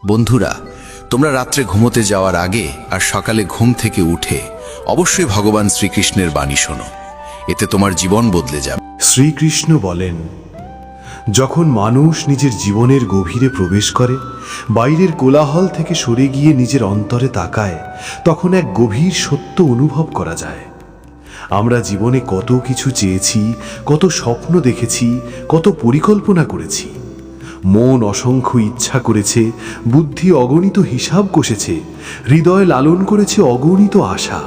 বন্ধুরা, তোমরা রাত্রে ঘুমোতে যাওয়ার আগে আর সকালে ঘুম থেকে উঠে অবশ্যই ভগবান শ্রীকৃষ্ণের বাণী শোনো। এতে তোমার জীবন বদলে যাবে। শ্রীকৃষ্ণ বলেন, যখন মানুষ নিজের জীবনের গভীরে প্রবেশ করে, বাইরের কোলাহল থেকে সরে গিয়ে নিজের অন্তরে তাকায়, তখন এক গভীর সত্য অনুভব করা যায়। আমরা জীবনে কত কিছু চেয়েছি, কত স্বপ্ন দেখেছি, কত পরিকল্পনা করেছি। মন অসংখ্য ইচ্ছা করেছে, বুদ্ধি অগণিত হিসাব কষেছে, হৃদয় লালন করেছে অগণিত আশা।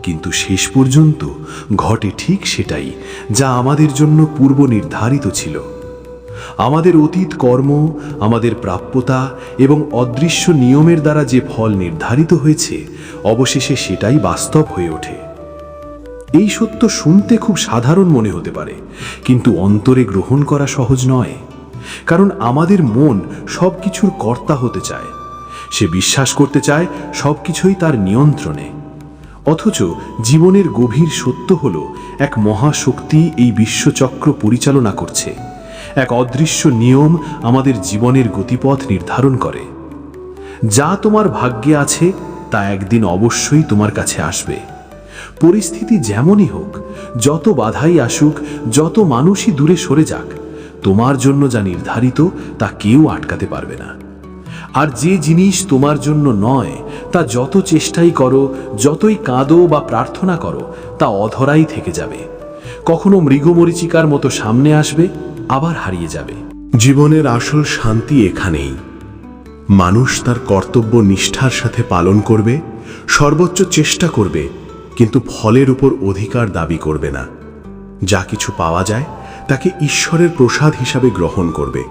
কিন্তু শেষ পর্যন্ত ঘটে ঠিক সেটাই যা আমাদের জন্য পূর্ব নির্ধারিত ছিল। আমাদের অতীত কর্ম, আমাদের প্রাপ্যতা এবং অদৃশ্য নিয়মের দ্বারা যে ফল নির্ধারিত হয়েছে, অবশেষে সেটাই বাস্তব হয়ে ওঠে। এই সত্য শুনতে খুব সাধারণ মনে হতে পারে, কিন্তু অন্তরে গ্রহণ করা সহজ নয়। কারণ আমাদের মন সবকিছুর কর্তা হতে চায়। সে বিশ্বাস করতে চায় সবকিছুই তার নিয়ন্ত্রণে। অথচ জীবনের গভীর সত্য হল, এক মহাশক্তি এই বিশ্বচক্র পরিচালনা করছে। এক অদৃশ্য নিয়ম আমাদের জীবনের গতিপথ নির্ধারণ করে। যা তোমার ভাগ্যে আছে তা একদিন অবশ্যই তোমার কাছে আসবে। পরিস্থিতি যেমনই হোক, যত বাধাই আসুক, যত মানুষই দূরে সরে যাক, তোমার জন্য যা নির্ধারিত তা কেউ আটকাতে পারবে না। আর যে জিনিস তোমার জন্য নয়, তা যত চেষ্টাই করো, যতই কাঁদো বা প্রার্থনা করো, তা অধরাই থেকে যাবে। কখনো মৃগমরীচিকার মতো সামনে আসবে, আবার হারিয়ে যাবে। জীবনের আসল শান্তি এখানেই। মানুষ তার কর্তব্য নিষ্ঠার সাথে পালন করবে, সর্বোচ্চ চেষ্টা করবে, কিন্তু ফলের উপর অধিকার দাবি করবে না। যা কিছু পাওয়া যায় তাকে ঈশ্বরের প্রসাদ হিসাবে গ্রহণ করবে।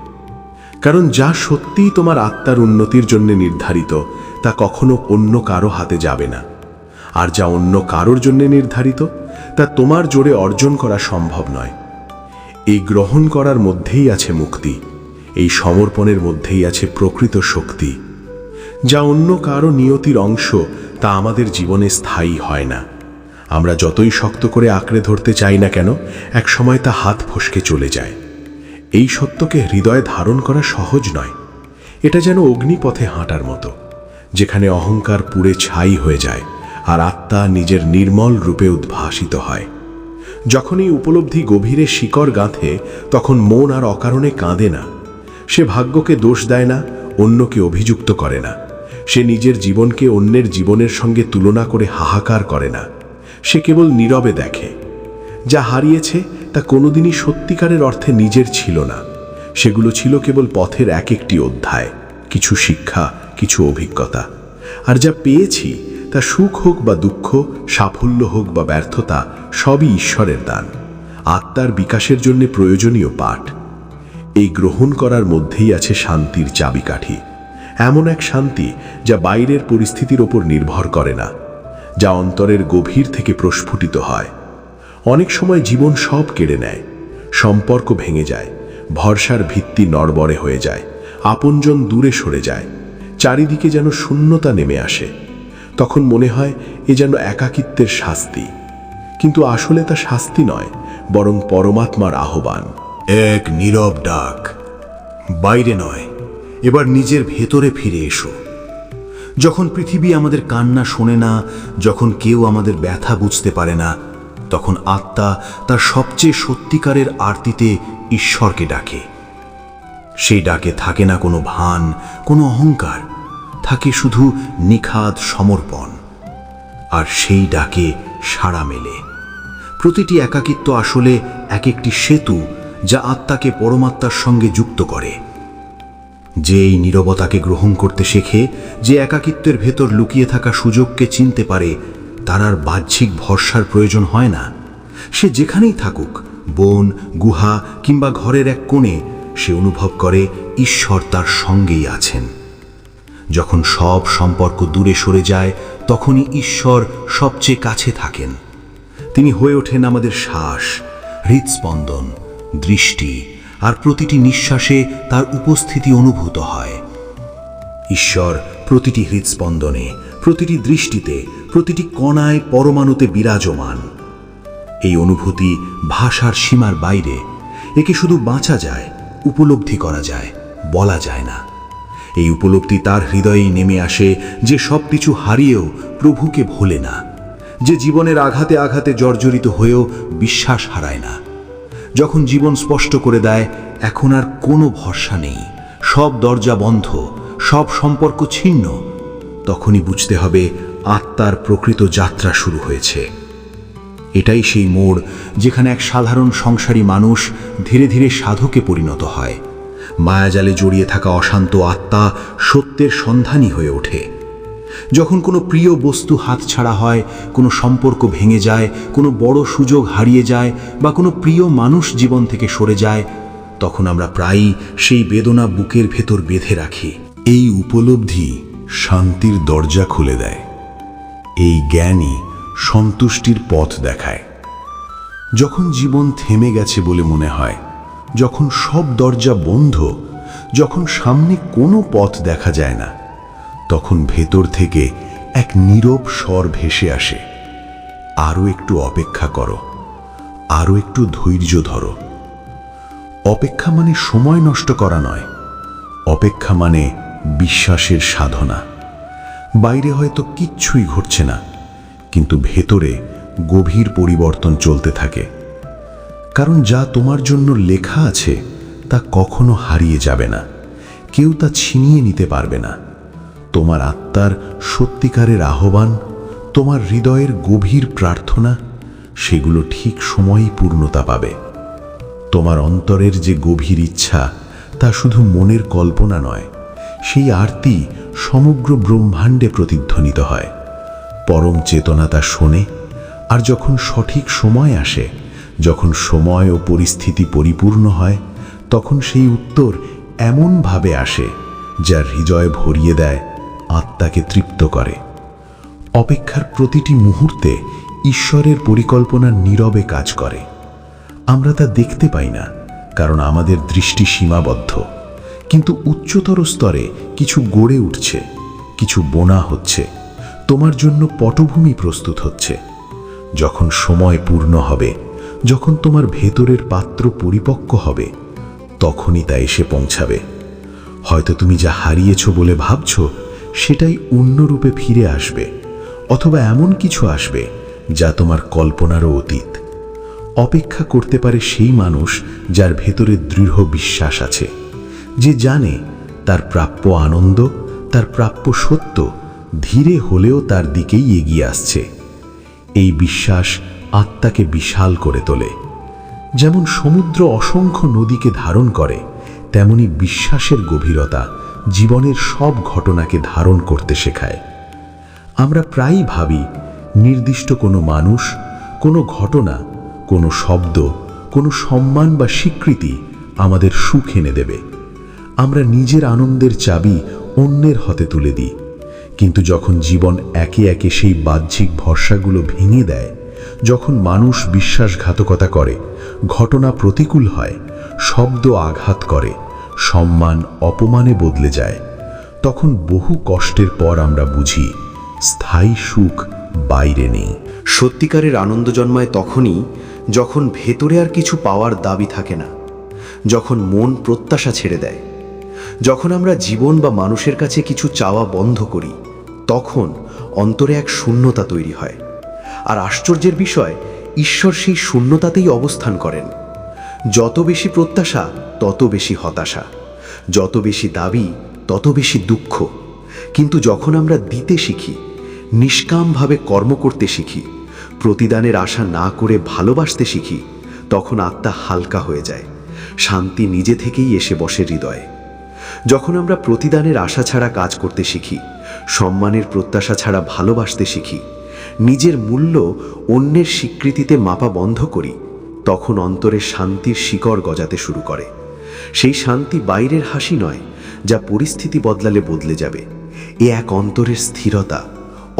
কারণ যা সত্যিই তোমার আত্মার উন্নতির জন্য নির্ধারিত, তা কখনো অন্য কারো হাতে যাবে না। আর যা অন্য কারোর জন্য নির্ধারিত, তা তোমার জোরে অর্জন করা সম্ভব নয়। এই গ্রহণ করার মধ্যেই আছে মুক্তি, এই সমর্পণের মধ্যেই আছে প্রকৃত শক্তি। যা অন্য কারো নিয়তির অংশ, তা আমাদের জীবনে স্থায়ী হয় না। আমরা যতই শক্ত করে আঁকড়ে ধরতে চাই না কেন, এক সময় তা হাত ফসকে চলে যায়। এই সত্যকে হৃদয়ে ধারণ করা সহজ নয়। এটা যেন অগ্নিপথে হাঁটার মতো, যেখানে অহংকার পুড়ে ছাই হয়ে যায় আর আত্মা নিজের নির্মল রূপে উদ্ভাসিত হয়। যখন এই উপলব্ধি গভীরে শিকড় গাঁথে, তখন মন আর অকারণে কাঁদে না। সে ভাগ্যকে দোষ দেয় না, অন্যকে অভিযুক্ত করে না। সে নিজের জীবনকে অন্যের জীবনের সঙ্গে তুলনা করে হাহাকার করে না। সে কেবল নীরবে দেখে। যা হারিয়েছে তা কোনোদিনই সত্যিকারের অর্থে নিজের ছিল না। সেগুলো ছিল কেবল পথের এক একটি অধ্যায়, কিছু শিক্ষা, কিছু অভিজ্ঞতা। আর যা পেয়েছি, তা সুখ হোক বা দুঃখ, সাফল্য হোক বা ব্যর্থতা, সবই ঈশ্বরের দান, আত্মার বিকাশের জন্য প্রয়োজনীয় পাঠ। এই গ্রহণ করার মধ্যেই আছে শান্তির চাবিকাঠি। এমন এক শান্তি যা বাইরের পরিস্থিতির ওপর নির্ভর করে না, যা অন্তরের গভীর থেকে প্রস্ফুটিত হয়। অনেক সময় জীবন সব কেড়ে নেয়, সম্পর্ক ভেঙে যায়, ভরসার ভিত্তি নড়বড়ে হয়ে যায়, আপনজন দূরে সরে যায়, চারিদিকে যেন শূন্যতা নেমে আসে। তখন মনে হয় এ যেন একাকিত্বের শাস্তি। কিন্তু আসলে তা শাস্তি নয়, বরং পরমাত্মার আহ্বান। এক নীরব ডাক, বাইরে নয়, এবার নিজের ভেতরে ফিরে এসো। যখন পৃথিবী আমাদের কান্না শোনে না, যখন কেউ আমাদের ব্যথা বুঝতে পারে না, তখন আত্মা তার সবচেয়ে সত্যিকারের আরতিতে ঈশ্বরকে ডাকে। সেই ডাকে থাকে না কোনো ভান, কোনো অহংকার, থাকে শুধু নিখাদ সমর্পণ। আর সেই ডাকে সাড়া মেলে। প্রতিটি একাকিত্ব আসলে এক একটি সেতু, যা আত্মাকে পরমাত্মার সঙ্গে যুক্ত করে। যে এই নীরবতাকে গ্রহণ করতে শেখে, যে একাকিত্বের ভেতর লুকিয়ে থাকা সুযোগকে চিনতে পারে, তার আর বাহ্যিক ভরসার প্রয়োজন হয় না। সে যেখানেই থাকুক, বন, গুহা কিংবা ঘরের এক কোণে, সে অনুভব করে ঈশ্বর তার সঙ্গেই আছেন। যখন সব সম্পর্ক দূরে সরে যায়, তখনই ঈশ্বর সবচেয়ে কাছে থাকেন। তিনি হয়ে ওঠেন আমাদের শ্বাস, হৃদস্পন্দন, দৃষ্টি, আর প্রতিটি নিঃশ্বাসে তার উপস্থিতি অনুভূত হয়। ঈশ্বর প্রতিটি হৃদস্পন্দনে, প্রতিটি দৃষ্টিতে, প্রতিটি কণায়, পরমাণুতে বিরাজমান। এই অনুভূতি ভাষার সীমার বাইরে। একে শুধু বাঁচা যায়, উপলব্ধি করা যায়, বলা যায় না। এই উপলব্ধি তার হৃদয়েই নেমে আসে যে সব কিছু হারিয়েও প্রভুকে ভোলে না, যে জীবনের আঘাতে আঘাতে জর্জরিত হয়েও বিশ্বাস হারায় না। যখন জীবন স্পষ্ট করে দেয় এখন আর কোনো ভরসা নেই, সব দরজা বন্ধ, সব সম্পর্ক ছিন্ন, তখনই বুঝতে হবে আত্মার প্রকৃত যাত্রা শুরু হয়েছে। এটাই সেই মোড় যেখানে এক সাধারণ সংসারী মানুষ ধীরে ধীরে সাধকে পরিণত হয়। মায়াজালে জড়িয়ে থাকা অশান্ত আত্মা সত্যের সন্ধানী হয়ে ওঠে। যখন কোনো প্রিয় বস্তু হাতছাড়া হয়, কোনো সম্পর্ক ভেঙে যায়, কোনো বড় সুযোগ হারিয়ে যায় বা কোনো প্রিয় মানুষ জীবন থেকে সরে যায়, তখন আমরা প্রায়ই সেই বেদনা বুকের ভেতর বেঁধে রাখি। এই উপলব্ধি শান্তির দরজা খুলে দেয়। এই জ্ঞানই সন্তুষ্টির পথ দেখায়। যখন জীবন থেমে গেছে বলে মনে হয়, যখন সব দরজা বন্ধ, যখন সামনে কোনো পথ দেখা যায় না, তখন ভেতর থেকে এক নীরব স্বর ভেসে আসে, আরও একটু অপেক্ষা করো, আরও একটু ধৈর্য ধরো। অপেক্ষা মানে সময় নষ্ট করা নয়, অপেক্ষা মানে বিশ্বাসের সাধনা। বাইরে হয়তো কিচ্ছুই ঘটছে না, কিন্তু ভেতরে গভীর পরিবর্তন চলতে থাকে। কারণ যা তোমার জন্য লেখা আছে তা কখনো হারিয়ে যাবে না, কেউ তা ছিনিয়ে নিতে পারবে না। তোমার আত্মার সত্যিকারের আহ্বান, তোমার হৃদয়ের গভীর প্রার্থনা, সেগুলো ঠিক সময়ই পূর্ণতা পাবে। তোমার অন্তরের যে গভীর ইচ্ছা তা শুধু মনের কল্পনা নয়, সেই আরতি সমগ্র ব্রহ্মাণ্ডে প্রতিধ্বনিত হয়। পরম চেতনা তা শোনে, আর যখন সঠিক সময় আসে, যখন সময় ও পরিস্থিতি পরিপূর্ণ হয়, তখন সেই উত্তর এমনভাবে আসে যা হৃদয় ভরিয়ে দেয়, আত্মাকে তৃপ্ত করে। অপেক্ষার প্রতিটি মুহূর্তে ঈশ্বরের পরিকল্পনা নীরবে কাজ করে। আমরা তা দেখতে পাই না, কারণ আমাদের দৃষ্টি সীমাবদ্ধ, কিন্তু উচ্চতর স্তরে কিছু গড়ে উঠছে, কিছু বোনা হচ্ছে, তোমার জন্য পটভূমি প্রস্তুত হচ্ছে। যখন সময় পূর্ণ হবে, যখন তোমার ভেতরের পাত্র পরিপক্ক হবে, তখনই তা এসে পৌঁছাবে। হয়তো তুমি যা হারিয়েছ বলে ভাবছ সেটাই অন্যরূপে ফিরে আসবে, অথবা এমন কিছু আসবে যা তোমার কল্পনারও অতীত। অপেক্ষা করতে পারে সেই মানুষ যার ভেতরে দৃঢ় বিশ্বাস আছে, যে জানে তার প্রাপ্য আনন্দ, তার প্রাপ্য সত্য ধীরে হলেও তার দিকেই এগিয়ে আসছে। এই বিশ্বাস আত্মাকে বিশাল করে তোলে। যেমন সমুদ্র অসংখ্য নদীকে ধারণ করে, তেমনি বিশ্বাসের গভীরতা জীবনের সব ঘটনাকে ধারণ করতে শেখায়। আমরা প্রায়ই ভাবি নির্দিষ্ট কোনো মানুষ, কোনো ঘটনা, কোনো শব্দ, কোনো সম্মান বা স্বীকৃতি আমাদের সুখ এনে দেবে। আমরা নিজের আনন্দের চাবি অন্যের হাতে তুলে দিই, কিন্তু যখন জীবন একে একে সেই বাহ্যিক ভরসাগুলো ভেঙে দেয়, যখন মানুষ বিশ্বাসঘাতকতা করে, ঘটনা প্রতিকূল হয়, শব্দ আঘাত করে, সম্মান অপমানে বদলে যায়, তখন বহু কষ্টের পর আমরা বুঝি স্থায়ী সুখ বাইরে নেই। সত্যিকারের আনন্দ জন্মায় তখনই যখন ভেতরে আর কিছু পাওয়ার দাবি থাকে না, যখন মন প্রত্যাশা ছেড়ে দেয়, যখন আমরা জীবন বা মানুষের কাছে কিছু চাওয়া বন্ধ করি, তখন অন্তরে এক শূন্যতা তৈরি হয়। আর আশ্চর্যের বিষয়, ঈশ্বর সেই শূন্যতাতেই অবস্থান করেন। যত বেশি প্রত্যাশা তত বেশি হতাশা, যত বেশি দাবি তত বেশি দুঃখ। কিন্তু যখন আমরা দিতে শিখি, নিষ্কামভাবে কর্ম করতে শিখি, প্রতিদানের আশা না করে ভালোবাসতে শিখি, তখন আত্মা হালকা হয়ে যায়, শান্তি নিজে থেকেই এসে বসে হৃদয়ে। যখন আমরা প্রতিদানের আশা ছাড়া কাজ করতে শিখি, সম্মানের প্রত্যাশা ছাড়া ভালোবাসতে শিখি, নিজের মূল্য অন্যের স্বীকৃতিতে মাপা বন্ধ করি, তখন অন্তরে শান্তির শিকড় গজাতে শুরু করে। সেই শান্তি বাইরের হাসি নয়, যা পরিস্থিতি বদলালে বদলে যাবে। এ এক অন্তরের স্থিরতা,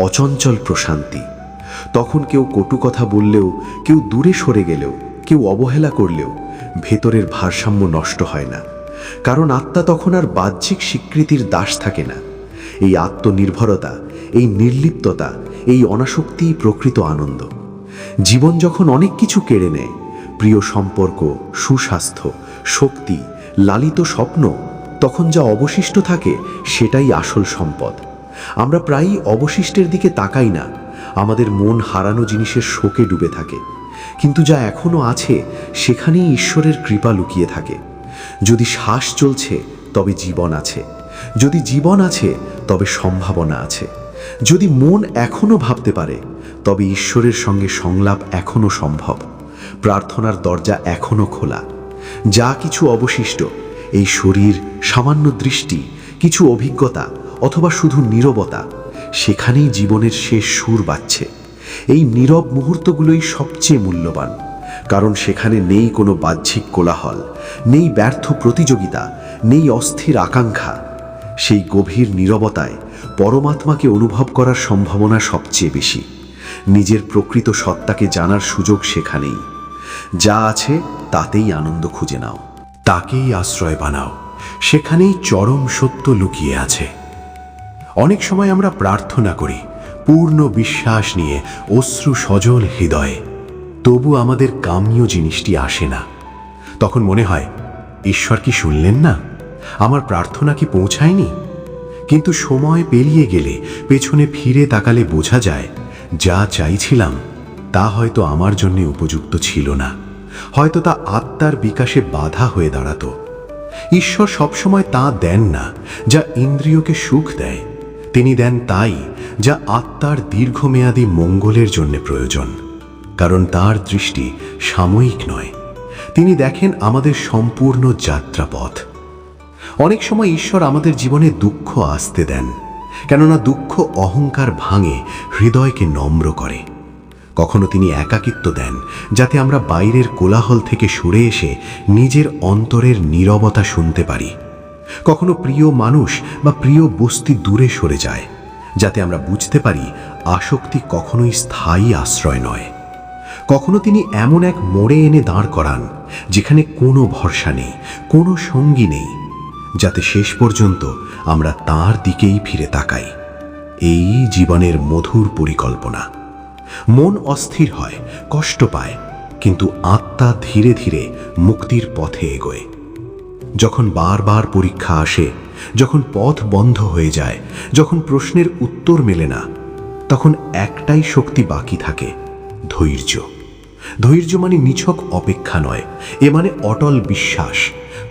অচঞ্চল প্রশান্তি। তখন কেউ কটু কথা বললেও, কেউ দূরে সরে গেলেও, কেউ অবহেলা করলেও ভেতরের ভারসাম্য নষ্ট হয় না, কারণ আত্মা তখন আর বাহ্যিক স্বীকৃতির দাস থাকে না। এই আত্মনির্ভরতা, এই নির্লিপ্ততা, এই অনাসক্তিই প্রকৃত আনন্দ। জীবন যখন অনেক কিছু কেড়ে নেয়, প্রিয় সম্পর্ক, সুস্বাস্থ্য, শক্তি, লালিত স্বপ্ন, তখন যা অবশিষ্ট থাকে সেটাই আসল সম্পদ। আমরা প্রায়ই অবশিষ্টের দিকে তাকাই না, আমাদের মন হারানো জিনিসের শোকে ডুবে থাকে। কিন্তু যা এখনো আছে সেখানেই ঈশ্বরের কৃপা লুকিয়ে থাকে। যদি শ্বাস চলছে তবে জীবন আছে, যদি জীবন আছে তবে সম্ভাবনা আছে, যদি মন এখনো ভাবতে পারে তবে ঈশ্বরের সঙ্গে সংলাপ এখনো সম্ভব। প্রার্থনার দরজা এখনো খোলা। যা কিছু অবশিষ্ট, এই শরীর, সামান্য দৃষ্টি, কিছু অভিজ্ঞতা অথবা শুধু নীরবতা, সেখানেই জীবনের শেষ সুর বাজছে। এই নীরব মুহূর্তগুলোই সবচেয়ে মূল্যবান, কারণ সেখানে নেই কোনো বাহ্যিক কোলাহল, নেই ব্যর্থ প্রতিযোগিতা, নেই অস্থির আকাঙ্ক্ষা। সেই গভীর নীরবতায় পরমাত্মাকে অনুভব করার সম্ভাবনা সবচেয়ে বেশি। নিজের প্রকৃত সত্তাকে জানার সুযোগ সেখানেই। যা আছে তাতেই আনন্দ খুঁজে নাও, তাকেই আশ্রয় বানাও, সেখানেই চরম সত্য লুকিয়ে আছে। অনেক সময় আমরা প্রার্থনা করি পূর্ণ বিশ্বাস নিয়ে, অশ্রু সজল হৃদয়ে, তবু আমাদের কাম্য জিনিসটি আসে না। তখন মনে হয়, ঈশ্বর কি শুনলেন না? আমার প্রার্থনা কি পৌঁছায়নি? কিন্তু সময় পেরিয়ে গেলে, পেছনে ফিরে তাকালে বোঝা যায়, যা চাইছিলাম তা হয়তো আমার জন্য উপযুক্ত ছিল না, হয়তো তা আত্মার বিকাশে বাধা হয়ে দাঁড়াতো। ঈশ্বর সবসময় তা দেন না যা ইন্দ্রিয়কে সুখ দেয়, তিনি দেন তাই যা আত্মার দীর্ঘমেয়াদী মঙ্গলের জন্য প্রয়োজন। কারণ তার দৃষ্টি সাময়িক নয়, তিনি দেখেন আমাদের সম্পূর্ণ যাত্রাপথ। অনেক সময় ঈশ্বর আমাদের জীবনে দুঃখ আসতে দেন, কেননা দুঃখ অহংকার ভাঙে, হৃদয়কে নম্র করে। কখনো তিনি একাকিত্ব দেন, যাতে আমরা বাইরের কোলাহল থেকে সরে এসে নিজের অন্তরের নীরবতা শুনতে পারি। কখনো প্রিয় মানুষ বা প্রিয় বস্তি দূরে সরে যায়, যাতে আমরা বুঝতে পারি আসক্তি কখনোই স্থায়ী আশ্রয় নয়। কখনো তিনি এমন এক মোড়ে এনে দাঁড় করান, যেখানে কোনো ভরসা নেই, কোনো সঙ্গী নেই, যাতে শেষ পর্যন্ত আমরা তাঁর দিকেই ফিরে তাকাই। এই জীবনের মধুর পরিকল্পনা। মন অস্থির হয়, কষ্ট পায়, কিন্তু আত্মা ধীরে ধীরে মুক্তির পথে এগোয়। যখন বারবার পরীক্ষা আসে, যখন পথ বন্ধ হয়ে যায়, যখন প্রশ্নের উত্তর মেলে না, তখন একটাই শক্তি বাকি থাকে, ধৈর্য। ধৈর্য মানে নিছক অপেক্ষা নয়, এ মানে অটল বিশ্বাস।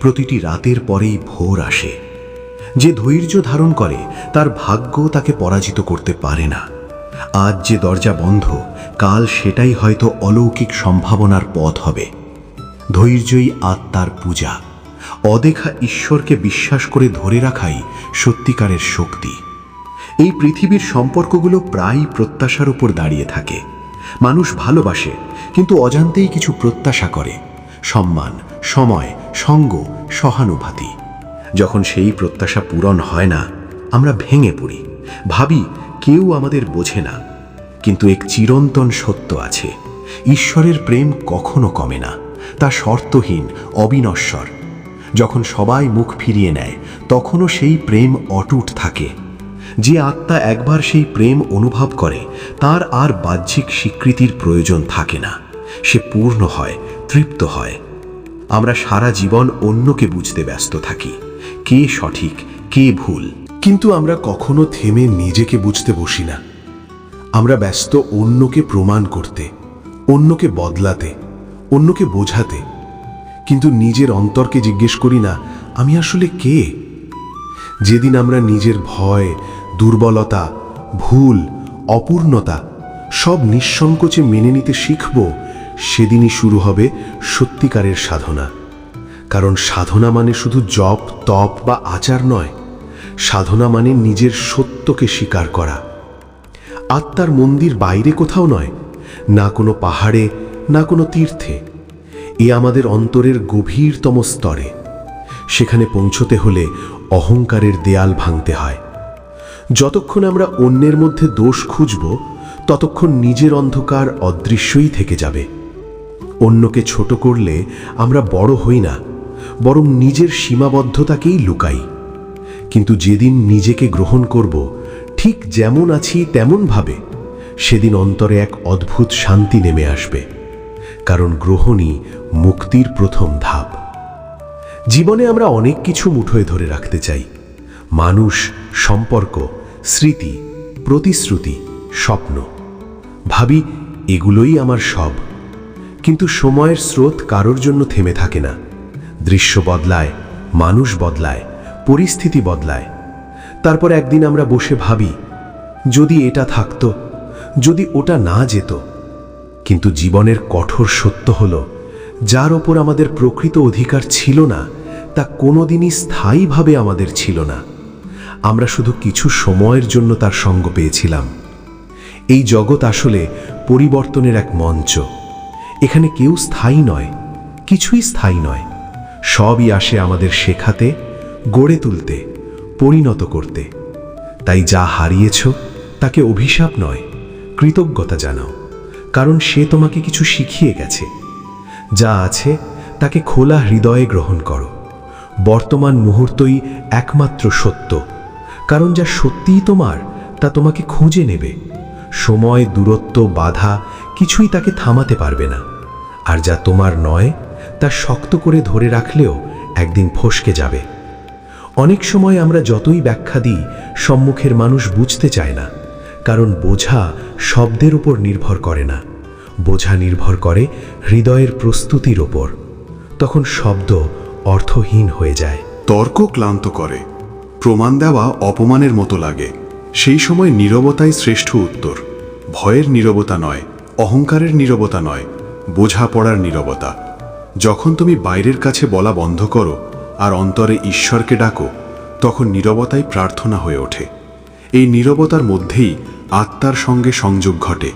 প্রতিটি রাতের পরেই ভোর আসে। যে ধৈর্য ধারণ করে তার ভাগ্য তাকে পরাজিত করতে পারে না। আজ যে দরজা বন্ধ, কাল সেটাই হয়তো অলৌকিক সম্ভাবনার পথ হবে। ধৈর্যই আত্মার পূজা। অদেখা ঈশ্বরকে বিশ্বাস করে ধরে রাখাই সত্যিকারের শক্তি। এই পৃথিবীর সম্পর্কগুলো প্রায়ই প্রত্যাশার উপর দাঁড়িয়ে থাকে। মানুষ ভালোবাসে, কিন্তু অজান্তেই কিছু প্রত্যাশা করে, সম্মান, সময়, সঙ্গ, সহানুভূতি। যখন সেই প্রত্যাশা পূরণ হয় না, আমরা ভেঙে পড়ি, ভাবি কেউ আমাদের বোঝে না। কিন্তু এক চিরন্তন সত্য আছে, ঈশ্বরের প্রেম কখনো কমে না, তা শর্তহীন, অবিনশ্বর। যখন সবাই মুখ ফিরিয়ে নেয়, তখনও সেই প্রেম অটুট থাকে। যে আত্মা একবার সেই প্রেম অনুভব করে, তার আর বাহ্যিক স্বীকৃতির প্রয়োজন থাকে না। সে পূর্ণ হয়, তৃপ্ত হয়। আমরা সারা জীবন অন্যকে বুঝতে ব্যস্ত থাকি, কে সঠিক, কে ভুল। কিন্তু আমরা কখনো থেমে নিজেকে বুঝতে বসি না। আমরা ব্যস্ত অন্যকে প্রমাণ করতে, অন্যকে বদলাতে, অন্যকে বোঝাতে। কিন্তু নিজের অন্তরকে জিজ্ঞেস করি না, আমি আসলে কে? যেদিন আমরা নিজের ভয়, দুর্বলতা, ভুল, অপূর্ণতা সব নিঃসংকোচে মেনে নিতে শিখব, সেদিনই শুরু হবে সত্যিকারের সাধনা। কারণ সাধনা মানে শুধু জপ, তপ বা আচার নয়। সাধনা মানে নিজের সত্যকে স্বীকার করা। আত্মার মন্দির বাইরে কোথাও নয়, না কোনো পাহাড়ে, না কোনো তীর্থে। এ আমাদের অন্তরের গভীরতম স্তরে। সেখানে পৌঁছতে হলে অহংকারের দেয়াল ভাঙতে হয়। যতক্ষণ আমরা অন্যের মধ্যে দোষ খুঁজব, ততক্ষণ নিজের অন্ধকার অদৃশ্যই থেকে যাবে। অন্যকে ছোট করলে আমরা বড় হই না, বরং নিজের সীমাবদ্ধতাকেই লুকাই। কিন্তু যেদিন নিজেকে গ্রহণ করব, ঠিক যেমন আছি তেমনভাবে, সেদিন অন্তরে এক অদ্ভুত শান্তি নেমে আসবে। কারণ গ্রহণই মুক্তির প্রথম ধাপ। জীবনে আমরা অনেক কিছু মুঠোয় ধরে রাখতে চাই, মানুষ, সম্পর্ক, স্মৃতি, প্রতিশ্রুতি, স্বপ্ন। ভাবি এগুলোই আমার সব। কিন্তু সময়ের স্রোত কারোর জন্য থেমে থাকে না। দৃশ্য বদলায়, মানুষ বদলায়, পরিস্থিতি বদলায়। তারপর একদিন আমরা বসে ভাবি, যদি এটা থাকতো, যদি ওটা না যেত। কিন্তু জীবনের কঠোর সত্য হলো, যার ওপর আমাদের প্রকৃত অধিকার ছিল না, তা কোনোদিনই স্থায়ীভাবে আমাদের ছিল না। আমরা শুধু কিছু সময়ের জন্য তার সঙ্গ পেয়েছিলাম। এই জগৎ আসলে পরিবর্তনের এক মঞ্চ। এখানে কেউ স্থায়ী নয়, কিছুই স্থায়ী নয়। সবই আসে আমাদের শেখাতে, গড়ে তুলতে, পরিণত করতে। তাই যা হারিয়েছ তাকে অভিশাপ নয়, কৃতজ্ঞতা জানাও, কারণ সে তোমাকে কিছু শিখিয়ে গেছে। যা আছে তাকে খোলা হৃদয়ে গ্রহণ করো। বর্তমান মুহূর্তই একমাত্র সত্য, কারণ যা সত্যিই তোমার তা তোমাকে খুঁজে নেবে। সময়, দূরত্ব, বাধা কিছুই তাকে থামাতে পারবে না। আর যা তোমার নয় তা শক্ত করে ধরে রাখলেও একদিন ফসকে যাবে। অনেক সময় আমরা যতই ব্যাখ্যা দিই, সম্মুখের মানুষ বুঝতে চায় না, কারণ বোঝা শব্দের উপর নির্ভর করে না, বোঝা নির্ভর করে হৃদয়ের প্রস্তুতির ওপর। তখন শব্দ অর্থহীন হয়ে যায়। তর্ক ক্লান্ত করে, প্রমাণ দেওয়া অপমানের মতো লাগে। সেই সময় নীরবতাই শ্রেষ্ঠ উত্তর। ভয়ের নীরবতা নয়, অহংকারের নীরবতা নয়, বোঝাপড়ার নীরবতা। যখন তুমি বাইরের কাছে বলা বন্ধ করো আর অন্তরে ঈশ্বরকে ডাকো, তখন নীরবতাই প্রার্থনা হয়ে ওঠে। এই নীরবতার মধ্যেই আত্মার সঙ্গে সংযোগ ঘটে।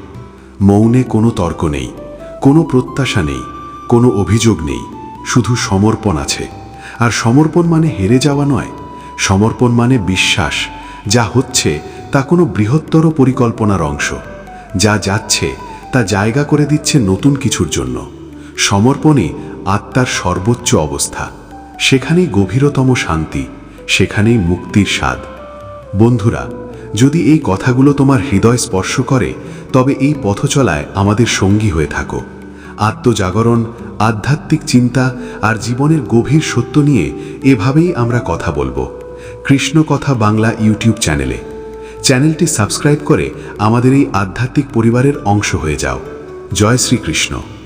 মৌনে কোনো তর্ক নেই, কোনো প্রত্যাশা নেই, কোনো অভিযোগ নেই, শুধু সমর্পণ আছে। আর সমর্পণ মানে হেরে যাওয়া নয়, সমর্পণ মানে বিশ্বাস যা হচ্ছে তা কোনো বৃহত্তর পরিকল্পনার অংশ। যা যাচ্ছে তা জায়গা করে দিচ্ছে নতুন কিছুর জন্য। সমর্পণই আত্মার সর্বোচ্চ অবস্থা। সেখানেই গভীরতম শান্তি, সেখানেই মুক্তির স্বাদ। বন্ধুরা, যদি এই কথাগুলো তোমার হৃদয় স্পর্শ করে, তবে এই পথচলায় আমাদের সঙ্গী হয়ে থাকো। আত্মজাগরণ, আধ্যাত্মিক চিন্তা আর জীবনের গভীর সত্য নিয়ে এভাবেই আমরা কথা বলবো কৃষ্ণ কথা বাংলা ইউটিউব চ্যানেলে। চ্যানেলটি সাবস্ক্রাইব করে আমাদের এই আধ্যাত্মিক পরিবারের অংশ হয়ে যাও। জয় শ্রীকৃষ্ণ।